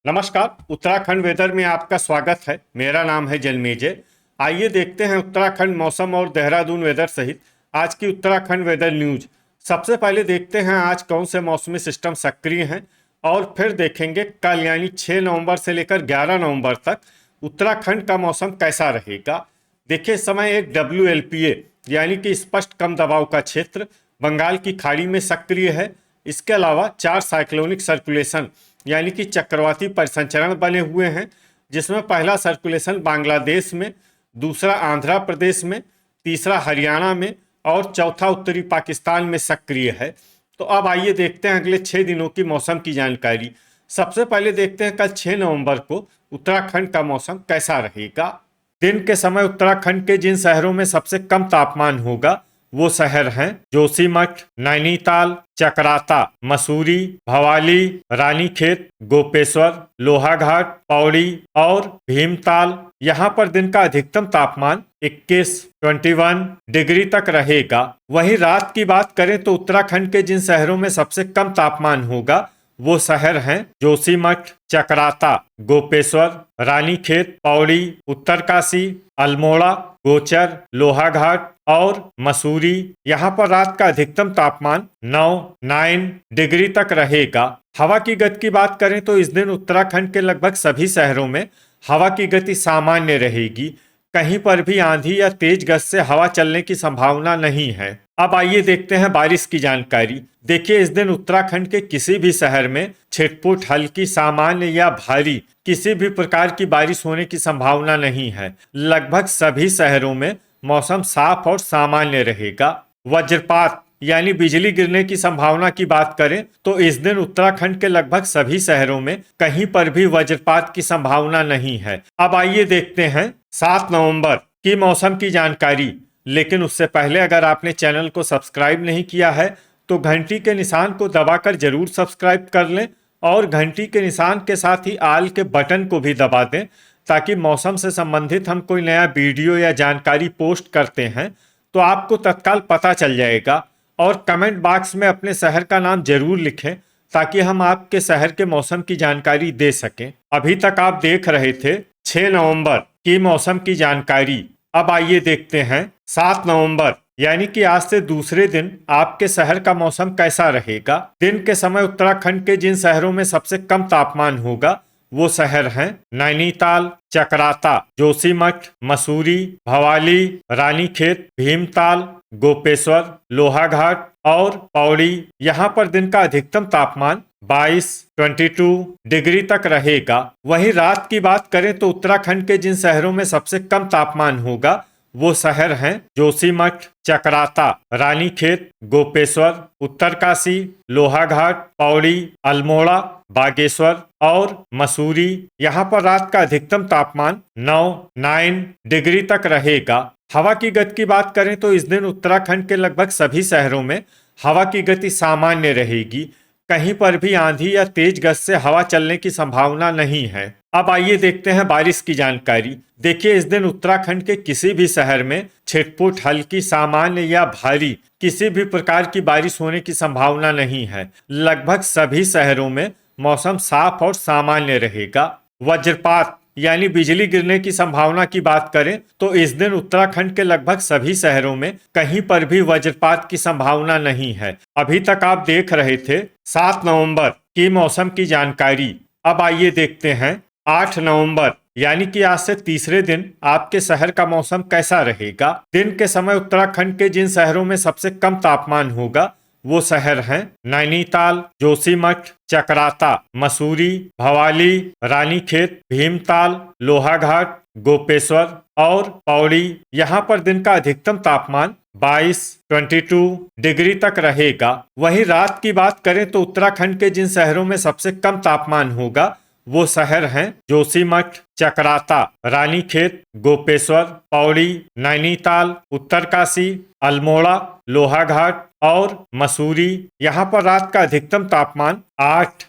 नमस्कार। उत्तराखंड वेदर में आपका स्वागत है। मेरा नाम है जन्मेजय। आइए देखते हैं उत्तराखंड मौसम और देहरादून वेदर सहित आज की उत्तराखंड वेदर न्यूज। सबसे पहले देखते हैं आज कौन से मौसमी सिस्टम सक्रिय हैं और फिर देखेंगे कल यानी 6 नवंबर से लेकर 11 नवंबर तक उत्तराखंड का मौसम कैसा रहेगा। देखिए, इस समय एक WLPA यानी कि स्पष्ट कम दबाव का क्षेत्र बंगाल की खाड़ी में सक्रिय है। इसके अलावा 4 साइक्लोनिक सर्कुलेशन यानी कि चक्रवाती परिसंचरण बने हुए हैं, जिसमें पहला सर्कुलेशन बांग्लादेश में, दूसरा आंध्र प्रदेश में, तीसरा हरियाणा में और चौथा उत्तरी पाकिस्तान में सक्रिय है। तो अब आइए देखते हैं अगले 6 दिनों की मौसम की जानकारी। सबसे पहले देखते हैं कल 6 नवंबर को उत्तराखंड का मौसम कैसा रहेगा। दिन के समय उत्तराखंड के जिन शहरों में सबसे कम तापमान होगा वो शहर हैं जोशीमठ, नैनीताल, चकराता, मसूरी, भवाली, रानीखेत, गोपेश्वर, लोहाघाट, पौड़ी और भीमताल। यहाँ पर दिन का अधिकतम तापमान 21 डिग्री तक रहेगा। वहीं रात की बात करें तो उत्तराखंड के जिन शहरों में सबसे कम तापमान होगा वो शहर हैं जोशीमठ, चकराता, गोपेश्वर, रानीखेत, पौड़ी, उत्तरकाशी, अल्मोड़ा, गोचर, लोहाघाट और मसूरी। यहाँ पर रात का अधिकतम तापमान 9 डिग्री तक रहेगा। हवा की गति की बात करें तो इस दिन उत्तराखंड के लगभग सभी शहरों में हवा की गति सामान्य रहेगी। कहीं पर भी आंधी या तेज गति से हवा चलने की संभावना नहीं है। अब आइए देखते हैं बारिश की जानकारी। देखिए, इस दिन उत्तराखंड के किसी भी शहर में छिटपुट, हल्की, सामान्य या भारी किसी भी प्रकार की बारिश होने की संभावना नहीं है। लगभग सभी शहरों में मौसम साफ और सामान्य रहेगा। वज्रपात यानी बिजली गिरने की संभावना की बात करें तो इस दिन उत्तराखंड के लगभग सभी शहरों में कहीं पर भी वज्रपात की संभावना नहीं है। अब आइए देखते हैं 7 नवंबर की मौसम की जानकारी। लेकिन उससे पहले अगर आपने चैनल को सब्सक्राइब नहीं किया है तो घंटी के निशान को दबाकर जरूर सब्सक्राइब कर लें और घंटी के निशान के साथ ही आल के बटन को भी दबा दें, ताकि मौसम से संबंधित हम कोई नया वीडियो या जानकारी पोस्ट करते हैं तो आपको तत्काल पता चल जाएगा। और कमेंट बॉक्स में अपने शहर का नाम जरूर लिखें ताकि हम आपके शहर के मौसम की जानकारी दे सकें। अभी तक आप देख रहे थे 6 नवंबर की मौसम की जानकारी। अब आइए देखते हैं 7 नवंबर यानी कि आज से दूसरे दिन आपके शहर का मौसम कैसा रहेगा। दिन के समय उत्तराखंड के जिन शहरों में सबसे कम तापमान होगा वो शहर हैं नैनीताल, चकराता, जोशीमठ, मसूरी, भवाली, रानीखेत, भीमताल, गोपेश्वर, लोहाघाट और पौड़ी। यहाँ पर दिन का अधिकतम तापमान 22 डिग्री तक रहेगा। वहीं रात की बात करें तो उत्तराखंड के जिन शहरों में सबसे कम तापमान होगा वो शहर हैं जोशीमठ, चकराता, रानीखेत, गोपेश्वर, उत्तरकाशी, लोहाघाट, पौड़ी, अल्मोड़ा, बागेश्वर और मसूरी। यहाँ पर रात का अधिकतम तापमान 9 डिग्री तक रहेगा। हवा की गति की बात करें तो इस दिन उत्तराखंड के लगभग सभी शहरों में हवा की गति सामान्य रहेगी। कहीं पर भी आंधी या तेज गति से हवा चलने की संभावना नहीं है। अब आइए देखते हैं बारिश की जानकारी। देखिए, इस दिन उत्तराखंड के किसी भी शहर में छिटपुट, हल्की, सामान्य या भारी किसी भी प्रकार की बारिश होने की संभावना नहीं है। लगभग सभी शहरों में मौसम साफ और सामान्य रहेगा। वज्रपात यानी बिजली गिरने की संभावना की बात करें तो इस दिन उत्तराखंड के लगभग सभी शहरों में कहीं पर भी वज्रपात की संभावना नहीं है। अभी तक आप देख रहे थे 7 नवंबर की मौसम की जानकारी। अब आइए देखते हैं 8 नवंबर यानी कि आज से तीसरे दिन आपके शहर का मौसम कैसा रहेगा। दिन के समय उत्तराखंड के जिन शहरों में सबसे कम तापमान होगा वो शहर हैं नैनीताल, जोशीमठ, चकराता, मसूरी, भवाली, रानीखेत, भीमताल, लोहाघाट, गोपेश्वर और पौड़ी। यहाँ पर दिन का अधिकतम तापमान 22 डिग्री तक रहेगा। वहीं रात की बात करें तो उत्तराखंड के जिन शहरों में सबसे कम तापमान होगा वो शहर हैं जोशीमठ, चकराता, रानीखेत, गोपेश्वर, पौड़ी, नैनीताल, उत्तरकाशी, अल्मोड़ा, लोहाघाट और मसूरी। यहाँ पर रात का अधिकतम तापमान 8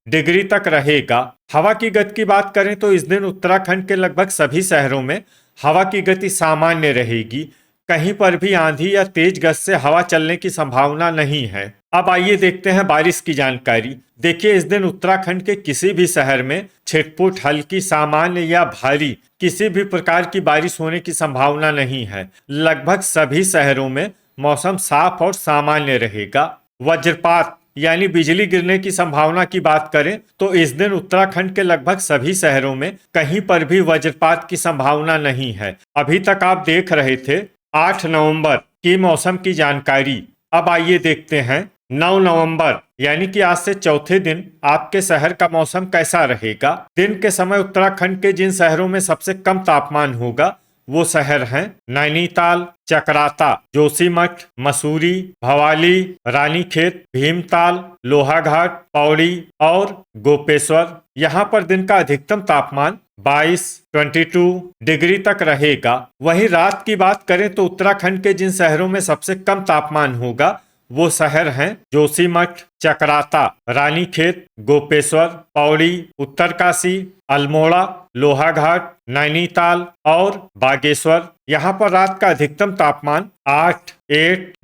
डिग्री तक रहेगा। हवा की गति की बात करें तो इस दिन उत्तराखंड के लगभग सभी शहरों में हवा की गति सामान्य रहेगी। कहीं पर भी आंधी या तेज गज से हवा चलने की संभावना नहीं है। अब आइए देखते हैं बारिश की जानकारी। देखिए, इस दिन उत्तराखंड के किसी भी शहर में छिटपुट, हल्की, सामान्य या भारी किसी भी प्रकार की बारिश होने की संभावना नहीं है। लगभग सभी शहरों में मौसम साफ और सामान्य रहेगा। वज्रपात यानी बिजली गिरने की संभावना की बात करें तो इस दिन उत्तराखंड के लगभग सभी शहरों में कहीं पर भी वज्रपात की संभावना नहीं है। अभी तक आप देख रहे थे 8 नवंबर की मौसम की जानकारी। अब आइए देखते हैं 9 नवंबर यानी कि आज से चौथे दिन आपके शहर का मौसम कैसा रहेगा। दिन के समय उत्तराखंड के जिन शहरों में सबसे कम तापमान होगा वो शहर हैं नैनीताल, चकराता, जोशीमठ, मसूरी, भवाली, रानीखेत, भीमताल, लोहाघाट, पौड़ी और गोपेश्वर। यहाँ पर दिन का अधिकतम तापमान 22 डिग्री तक रहेगा। वहीं रात की बात करें तो उत्तराखंड के जिन शहरों में सबसे कम तापमान होगा वो शहर हैं जोशीमठ, चकराता, रानीखेत, गोपेश्वर, पौड़ी, उत्तरकाशी, अल्मोड़ा, लोहाघाट, नैनीताल और बागेश्वर। यहाँ पर रात का अधिकतम तापमान 8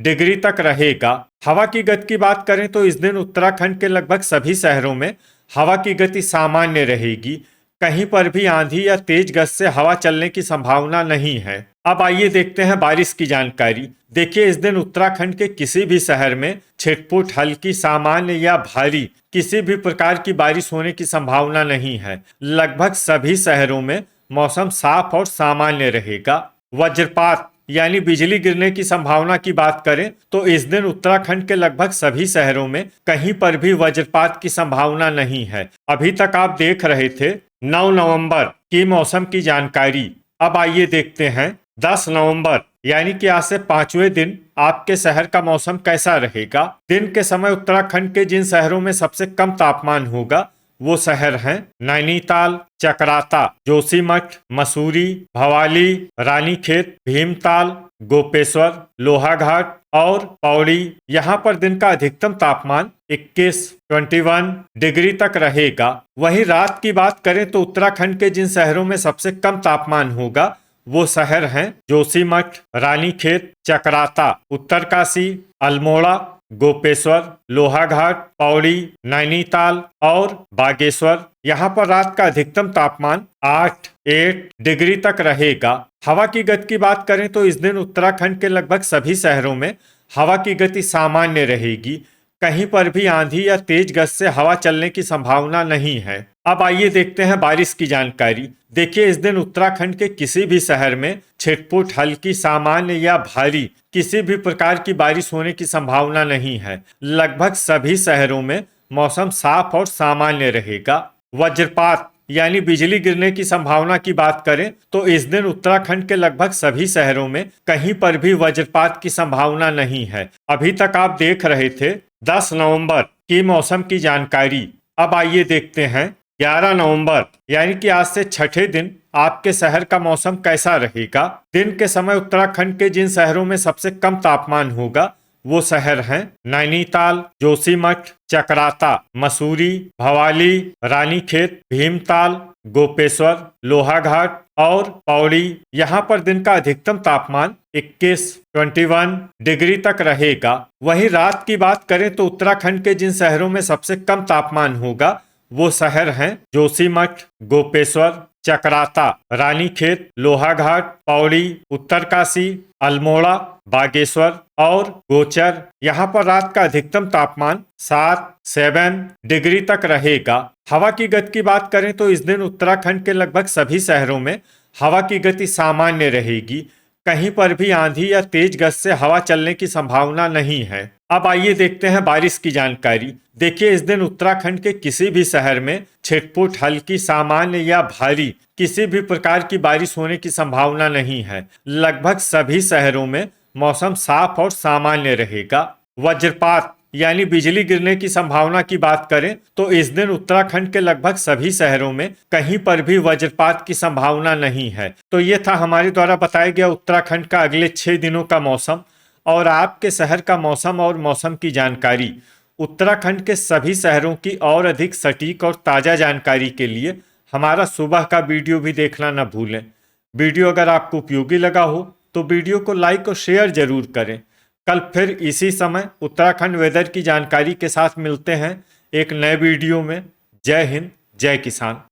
डिग्री तक रहेगा। हवा की गति की बात करें तो इस दिन उत्तराखंड के लगभग सभी शहरों में हवा की गति सामान्य रहेगी। कहीं पर भी आंधी या तेज गज से हवा चलने की संभावना नहीं है। अब आइए देखते हैं बारिश की जानकारी। देखिए, इस दिन उत्तराखंड के किसी भी शहर में छिटपुट, हल्की, सामान्य या भारी किसी भी प्रकार की बारिश होने की संभावना नहीं है। लगभग सभी शहरों में मौसम साफ और सामान्य रहेगा। वज्रपात यानी बिजली गिरने की संभावना की बात करें तो इस दिन उत्तराखंड के लगभग सभी शहरों में कहीं पर भी वज्रपात की संभावना नहीं है। अभी तक आप देख रहे थे 9 नवंबर की मौसम की जानकारी। अब आइए देखते हैं 10 नवंबर यानी कि आज से 5वें दिन आपके शहर का मौसम कैसा रहेगा। दिन के समय उत्तराखंड के जिन शहरों में सबसे कम तापमान होगा वो शहर हैं नैनीताल, चकराता, जोशीमठ, मसूरी, भवाली, रानीखेत, भीमताल, गोपेश्वर, लोहाघाट और पौड़ी। यहाँ पर दिन का अधिकतम तापमान 21 डिग्री तक रहेगा। वहीं रात की बात करें तो उत्तराखंड के जिन शहरों में सबसे कम तापमान होगा वो शहर हैं जोशीमठ, रानीखेत, चकराता, उत्तरकाशी, अल्मोड़ा, गोपेश्वर, लोहाघाट, पौड़ी, नैनीताल और बागेश्वर। यहाँ पर रात का अधिकतम तापमान 8 डिग्री तक रहेगा। हवा की गति की बात करें तो इस दिन उत्तराखंड के लगभग सभी शहरों में हवा की गति सामान्य रहेगी। कहीं पर भी आंधी या तेज गज से हवा चलने की संभावना नहीं है। अब आइए देखते हैं बारिश की जानकारी। देखिए, इस दिन उत्तराखंड के किसी भी शहर में छिटपुट, हल्की, सामान्य या भारी किसी भी प्रकार की बारिश होने की संभावना नहीं है। लगभग सभी शहरों में मौसम साफ और सामान्य रहेगा। वज्रपात यानी बिजली गिरने की संभावना की बात करें तो इस दिन उत्तराखंड के लगभग सभी शहरों में कहीं पर भी वज्रपात की संभावना नहीं है। अभी तक आप देख रहे थे 10 नवंबर की मौसम की जानकारी। अब आइए देखते हैं 11 नवंबर यानी कि आज से छठे दिन आपके शहर का मौसम कैसा रहेगा। दिन के समय उत्तराखंड के जिन शहरों में सबसे कम तापमान होगा वो शहर हैं नैनीताल, जोशीमठ, चकराता, मसूरी, भवाली, रानीखेत, भीमताल, गोपेश्वर, लोहाघाट और पौड़ी। यहाँ पर दिन का अधिकतम तापमान 21 डिग्री तक रहेगा। वहीं रात की बात करें तो उत्तराखंड के जिन शहरों में सबसे कम तापमान होगा वो शहर हैं जोशीमठ, गोपेश्वर, चकराता, रानीखेत, लोहाघाट, पौड़ी, उत्तरकाशी, अल्मोड़ा, बागेश्वर और गोचर। यहाँ पर रात का अधिकतम तापमान 7 डिग्री तक रहेगा। हवा की गति की बात करें तो इस दिन उत्तराखंड के लगभग सभी शहरों में हवा की गति सामान्य रहेगी। कहीं पर भी आंधी या तेज गज से हवा चलने की संभावना नहीं है। अब आइए देखते हैं बारिश की जानकारी। देखिए, इस दिन उत्तराखंड के किसी भी शहर में छिटपुट, हल्की, सामान्य या भारी किसी भी प्रकार की बारिश होने की संभावना नहीं है। लगभग सभी शहरों में मौसम साफ और सामान्य रहेगा। वज्रपात यानी बिजली गिरने की संभावना की बात करें तो इस दिन उत्तराखंड के लगभग सभी शहरों में कहीं पर भी वज्रपात की संभावना नहीं है। तो ये था हमारे द्वारा बताया गया उत्तराखंड का अगले 6 दिनों का मौसम और आपके शहर का मौसम और मौसम की जानकारी। उत्तराखंड के सभी शहरों की और अधिक सटीक और ताज़ा जानकारी के लिए हमारा सुबह का वीडियो भी देखना न भूलें। वीडियो अगर आपको उपयोगी लगा हो तो वीडियो को लाइक और शेयर जरूर करें। कल फिर इसी समय उत्तराखंड वेदर की जानकारी के साथ मिलते हैं एक नए वीडियो में। जय हिंद, जय किसान।